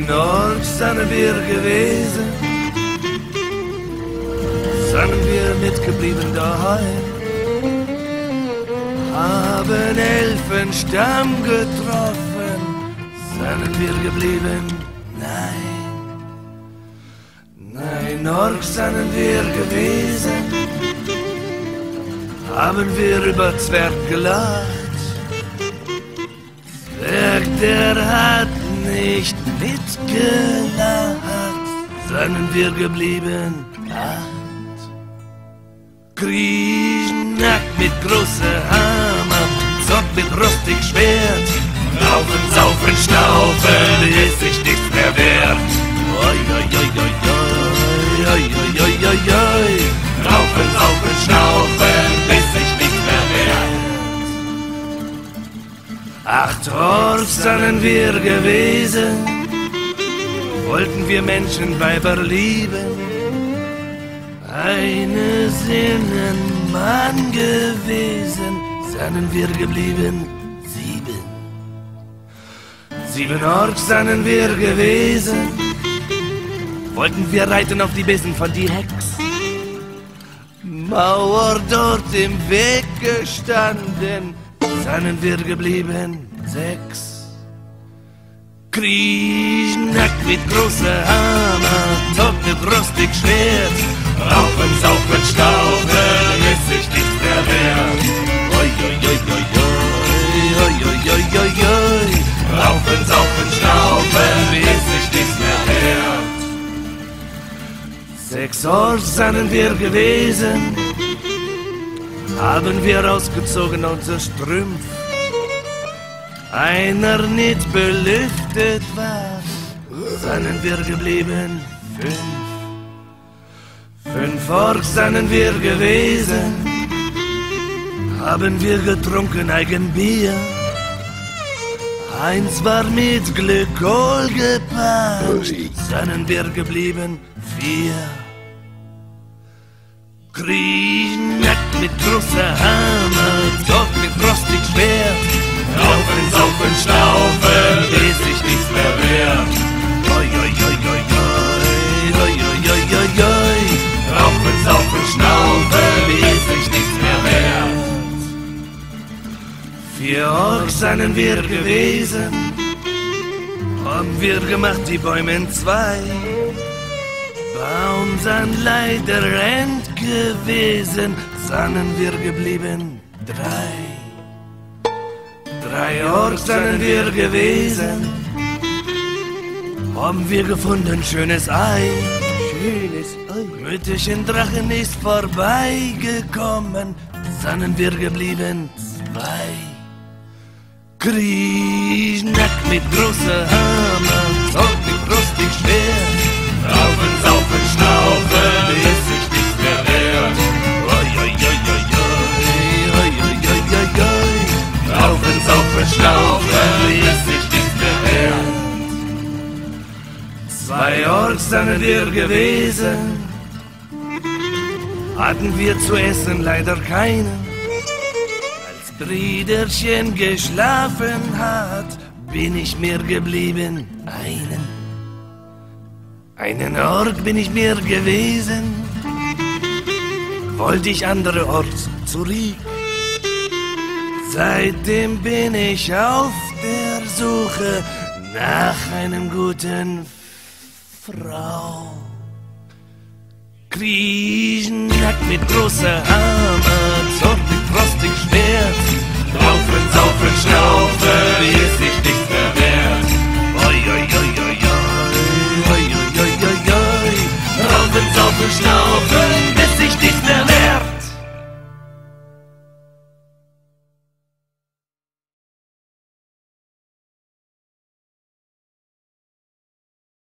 In Ort sind wir gewesen, sind wir mitgeblieben daheim, haben Elfenstamm getroffen, sind wir geblieben, nein, Ork sind wir gewesen, haben wir über Zwerg gelacht, Zwerg, der hat nicht mitgelacht, sind wir geblieben, Griechenackt mit großer Hammer, Zock mit rustig Schwert, Raufen, saufen, schnaufen, ist sich nichts mehr wert. Oi, oi, oi, oi, oi, oi, oi, oi, oi. Raufen, saufen, schnaufen, ist sich nichts mehr wert. 8 Orks sind wir gewesen, wollten wir Menschenweiber lieben. Eine Sinnenmann gewesen, sind wir geblieben, 7 Orks sind wir gewesen, wollten wir reiten auf die Besen von die Hex. Mauer dort im Weg gestanden, sind wir geblieben, 6. Griechenackt mit großer Hammer, Zock mit rustig Schwert, Raufen, saufen, schnaufen, ist sich nichts mehr wert. Oi, oi, oi, oi, oi, oi, oi, oi, oi. Raufen, saufen, schnaufen, ist sich nichts mehr wert. 6 Orks sind wir gewesen, haben wir ausgezogen unser Strümpf. Einer nicht belüftet war, sind wir geblieben, 5 Orks sind wir gewesen, haben wir getrunken eigen Bier. Eins war mit Glykol gepaart, sind wir geblieben, 4. Griechenackt mit großer Hammer, Zock mit rostig Schwert, Raufen, saufen, schnaufen, ist sich nichts mehr wert. Oi, oi, oi, oi, oi, oi, oi, oi, oi, oi. Raufen, saufen, schnaufen, ist sich nichts mehr wert. 4 Orks sind wir gewesen, haben wir gemacht die Bäume in 2. Baum sind leider end gewesen, sind wir geblieben, 3 Orks sind wir gewesen, haben wir gefunden schönes Ei. Mütterchen Drachen ist vorbeigekommen, sind wir geblieben, 2. Griechenackt mit großer Hammer, Zock mit rustig Schwert, Raufen, saufen, schnaufen, ist sich nichts mehr wert. Oi, oi, oi, oi, oi, oi, oi, oi, oi, oi. Raufen, saufen, schnaufen, ist sich nichts mehr wert. 2 Orks sind wir gewesen, hatten wir zu essen leider keinen. Als Brüderchen geschlafen hat, bin ich mir geblieben, einen Ork bin ich mir gewesen, wollte ich andere Orks zurück. Seitdem bin ich auf der Suche nach einem guten Frau. Griechenackt mit großer Hammer, Zock mit rostig Schwert, Raufen, saufen, schnaufen, wie es sich